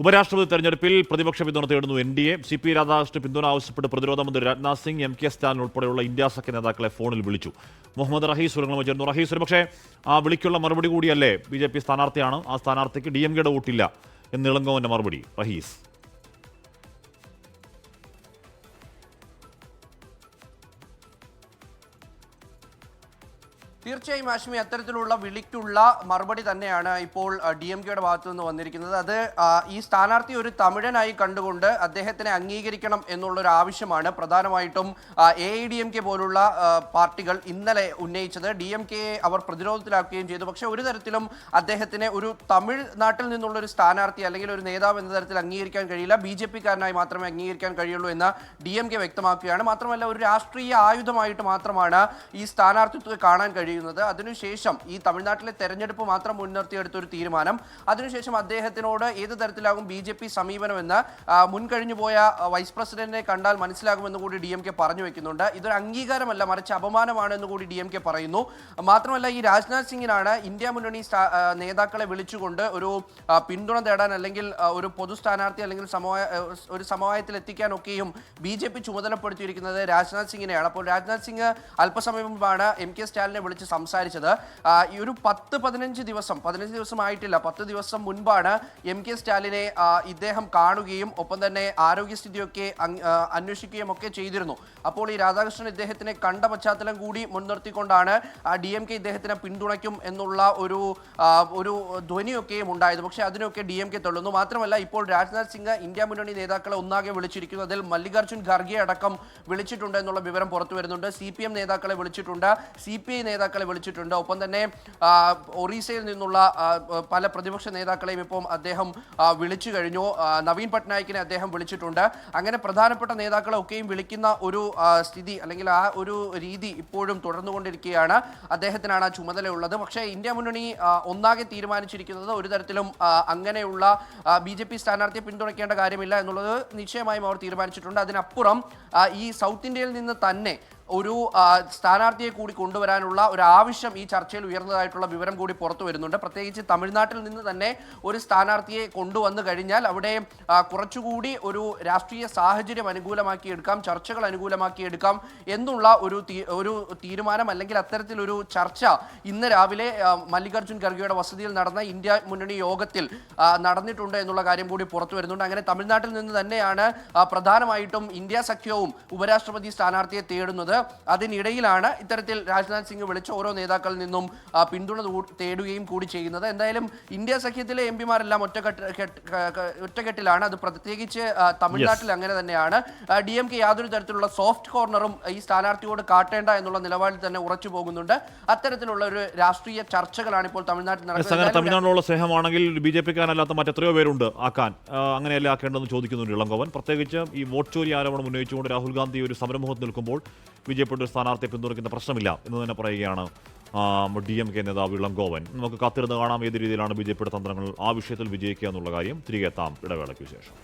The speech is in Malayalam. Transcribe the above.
ഉപരാഷ്ട്രപതി തെരഞ്ഞെടുപ്പിൽ പ്രതിപക്ഷ പിന്തുണ തേടുന്നു NDA. CP രാധാകൃഷ്ണൻ പിന്തുണ ആവശ്യപ്പെട്ട് പ്രതിരോധ മന്ത്രി രാജ്നാഥ് സിംഗ്, MK സ്റ്റാലിൻ ഉൾപ്പെടെയുള്ള ഇന്ത്യ സഖ്യ നേതാക്കളെ ഫോണിൽ വിളിച്ചു. മുഹമ്മദ് റഹീസ് ഉറങ്ങുമ്പോൾ ചേർന്നു. റഹീസ്, പക്ഷേ ആ വിളിക്കുള്ള മറുപടി കൂടിയല്ലേ BJP സ്ഥാനാർത്ഥിയാണ്, ആ സ്ഥാനാർത്ഥിക്ക് DMKയുടെ വോട്ടില്ല എന്ന് ഇളങ്കോവന്റെ മറുപടി. റഹീസ്, തീർച്ചയായും ആശ്മി, അത്തരത്തിലുള്ള വിളിക്കുള്ള മറുപടി തന്നെയാണ് ഇപ്പോൾ DMKയുടെ ഭാഗത്തു നിന്ന് വന്നിരിക്കുന്നത്. അത് ഈ സ്ഥാനാർത്ഥി ഒരു തമിഴനായി കണ്ടുകൊണ്ട് അദ്ദേഹത്തിനെ അംഗീകരിക്കണം എന്നുള്ളൊരു ആവശ്യമാണ് പ്രധാനമായിട്ടും AIDMK പോലുള്ള പാർട്ടികൾ ഇന്നലെ ഉന്നയിച്ചത്. DMKയെ അവർ പ്രതിരോധത്തിലാക്കുകയും ചെയ്തു. പക്ഷേ ഒരു തരത്തിലും അദ്ദേഹത്തിനെ ഒരു തമിഴ്നാട്ടിൽ നിന്നുള്ളൊരു സ്ഥാനാർത്ഥി അല്ലെങ്കിൽ ഒരു നേതാവ് എന്ന തരത്തിൽ അംഗീകരിക്കാൻ കഴിയില്ല. BJP-കാരനായി മാത്രമേ അംഗീകരിക്കാൻ കഴിയുള്ളൂ എന്ന് DMK വ്യക്തമാക്കുകയാണ്. മാത്രമല്ല, ഒരു രാഷ്ട്രീയ ആയുധമായിട്ട് മാത്രമാണ് ഈ സ്ഥാനാർത്ഥിത്വത്തെ കാണാൻ കഴിയുന്നത്. അതിനുശേഷം ഈ തമിഴ്നാട്ടിലെ തെരഞ്ഞെടുപ്പ് മാത്രം മുൻനിർത്തിയെടുത്ത ഒരു തീരുമാനം, അതിനുശേഷം അദ്ദേഹത്തിനോട് ഏത് തരത്തിലാകും BJP സമീപനമെന്ന് മുൻകഴിഞ്ഞു പോയ വൈസ് പ്രസിഡന്റിനെ കണ്ടാൽ മനസ്സിലാകുമെന്ന് കൂടി DMK പറഞ്ഞു വെക്കുന്നുണ്ട്. ഇതൊരു അംഗീകാരമല്ല, മറിച്ച് അപമാനമാണെന്ന് കൂടി DMK പറയുന്നു. മാത്രമല്ല, ഈ രാജ്നാഥ് സിംഗിനാണ് ഇന്ത്യ മുന്നണി നേതാക്കളെ വിളിച്ചുകൊണ്ട് ഒരു പിന്തുണ തേടാൻ അല്ലെങ്കിൽ ഒരു പൊതു സ്ഥാനാർത്ഥി അല്ലെങ്കിൽ ഒരു സമവായത്തിൽ എത്തിക്കാനൊക്കെയും BJP ചുമതലപ്പെടുത്തിയിരിക്കുന്നത് രാജ്നാഥ് സിംഗിനെയാണ്. അപ്പോൾ രാജ്നാഥ് സിംഗ് അല്പസമയം മുമ്പാണ് MK സ്റ്റാലിനെ വിളിച്ച് സംസാരിച്ചത്. ഈ ഒരു 15 ദിവസം ആയിട്ടില്ല, 10 ദിവസം മുൻപാണ് MK സ്റ്റാലിനെ ഇദ്ദേഹം കാണുകയും ഒപ്പം തന്നെ ആരോഗ്യസ്ഥിതിയൊക്കെ അന്വേഷിക്കുകയും ഒക്കെ ചെയ്തിരുന്നു. അപ്പോൾ ഈ രാധാകൃഷ്ണൻ ഇദ്ദേഹത്തിനെ കണ്ട പശ്ചാത്തലം കൂടി മുൻനിർത്തിക്കൊണ്ടാണ് DMK ഇദ്ദേഹത്തിനെ പിന്തുണയ്ക്കും എന്നുള്ള ഒരു ധ്വനിയൊക്കെയും ഉണ്ടായത്. പക്ഷേ അതിനൊക്കെ DMK തള്ളുന്നു. മാത്രമല്ല, ഇപ്പോൾ രാജ്നാഥ് സിംഗ് ഇന്ത്യ മുന്നണി നേതാക്കളെ ഒന്നാകെ വിളിച്ചിരിക്കുന്നു. അതിൽ മല്ലികാർജ്ജുൻ ഖർഗെ അടക്കം വിളിച്ചിട്ടുണ്ട് എന്നുള്ള വിവരം പുറത്തു വരുന്നുണ്ട്. CPM നേതാക്കളെ വിളിച്ചിട്ടുണ്ട്, CPI നേതാക്കളെ വിളിച്ചിട്ടുണ്ട്. ഒപ്പം തന്നെ ഒറീസയിൽ നിന്നുള്ള പല പ്രതിപക്ഷ നേതാക്കളെയും ഇപ്പോൾ അദ്ദേഹം വിളിച്ചു കഴിഞ്ഞു. നവീൻ പട്നായിക്കിനെ അദ്ദേഹം വിളിച്ചിട്ടുണ്ട്. അങ്ങനെ പ്രധാനപ്പെട്ട നേതാക്കളെയൊക്കെയും വിളിക്കുന്ന ഒരു സ്ഥിതി അല്ലെങ്കിൽ ആ ഒരു രീതി ഇപ്പോഴും തുടർന്നുകൊണ്ടിരിക്കുകയാണ്. അദ്ദേഹത്തിനാണ് ആ ചുമതലയുള്ളത്. പക്ഷേ ഇന്ത്യ മുന്നണി ഒന്നാകെ തീരുമാനിച്ചിരിക്കുന്നത് ഒരു തരത്തിലും അങ്ങനെയുള്ള BJP സ്ഥാനാർത്ഥിയെ പിന്തുണയ്ക്കേണ്ട കാര്യമില്ല എന്നുള്ളത് നിശ്ചയമായും അവർ തീരുമാനിച്ചിട്ടുണ്ട്. അതിനപ്പുറം ഈ സൗത്ത് ഇന്ത്യയിൽ നിന്ന് തന്നെ ഒരു സ്ഥാനാർത്ഥിയെ കൂടി കൊണ്ടുവരാനുള്ള ഒരു ആവശ്യം ഈ ചർച്ചയിൽ ഉയർന്നതായിട്ടുള്ള വിവരം കൂടി പുറത്തു വരുന്നുണ്ട്. പ്രത്യേകിച്ച് തമിഴ്നാട്ടിൽ നിന്ന് തന്നെ ഒരു സ്ഥാനാർത്ഥിയെ കൊണ്ടുവന്നു കഴിഞ്ഞാൽ അവിടെ കുറച്ചുകൂടി ഒരു രാഷ്ട്രീയ സാഹചര്യം അനുകൂലമാക്കിയെടുക്കാം, ചർച്ചകൾ അനുകൂലമാക്കിയെടുക്കാം എന്നുള്ള ഒരു തീരുമാനം അല്ലെങ്കിൽ അത്തരത്തിലൊരു ചർച്ച ഇന്ന് രാവിലെ മല്ലികാർജ്ജുൻ ഖർഗെയുടെ വസതിയിൽ നടന്ന ഇന്ത്യ മുന്നണി യോഗത്തിൽ നടന്നിട്ടുണ്ട് എന്നുള്ള കാര്യം കൂടി പുറത്തു വരുന്നുണ്ട്. അങ്ങനെ തമിഴ്നാട്ടിൽ നിന്ന് തന്നെയാണ് പ്രധാനമായിട്ടും ഇന്ത്യ സഖ്യവും ഉപരാഷ്ട്രപതി സ്ഥാനാർത്ഥിയെ തേടുന്നത്. അതിനിടയിലാണ് ഇത്തരത്തിൽ രാജ്നാഥ് സിംഗ് വിളിച്ച് ഓരോ നേതാക്കളിൽ നിന്നും പിന്തുണ തേടുകയും കൂടി ചെയ്യുന്നത്. എന്തായാലും ഇന്ത്യ സഖ്യത്തിലെ MPമാരെല്ലാം ഒറ്റക്കെട്ടിലാണ്. അത് പ്രത്യേകിച്ച് തമിഴ്നാട്ടിൽ അങ്ങനെ തന്നെയാണ്. DMK യാതൊരു തരത്തിലുള്ള സോഫ്റ്റ് കോർണറും ഈ സ്ഥാനാർത്ഥിയോട് കാട്ടേണ്ട എന്നുള്ള നിലപാടിൽ തന്നെ ഉറച്ചു പോകുന്നുണ്ട്. അത്തരത്തിലുള്ള ഒരു രാഷ്ട്രീയ ചർച്ചകളാണ് ഇപ്പോൾ തമിഴ്നാട്ടിൽ നടക്കുന്നത്. തമിഴ്നാട്ടിലുള്ള സ്നേഹമാണെങ്കിൽ BJP-ക്കാരല്ലാത്ത മറ്റെത്രയോ പേരുണ്ട് ആക്കാൻ, അങ്ങനെയല്ലേ ആക്കേണ്ടതെന്ന് ചോദിക്കുന്നുണ്ട് ഇളങ്കോവൻ. പ്രത്യേകിച്ച് ഈ വോട്ട് ചോരി ആരോപണം ഉന്നയിച്ചുകൊണ്ട് രാഹുൽ ഗാന്ധി ഒരു സമരമുഖത്ത് നിൽക്കുമ്പോൾ BJP-യുടെ സ്ഥാനാർത്ഥിയെ പിന്തുണയ്ക്കുന്ന പ്രശ്നമില്ല എന്ന് തന്നെ പറയുകയാണ് DMK നേതാവ് ഇളങ്കോവൻ. നമുക്ക് കാത്തിരുന്ന് കാണാം ഏത് രീതിയിലാണ് BJP-യുടെ തന്ത്രങ്ങൾ ആ വിഷയത്തിൽ വിജയിക്കുക എന്നുള്ള കാര്യം. തിരികെ എത്താം ഇടവേളയ്ക്ക് ശേഷം.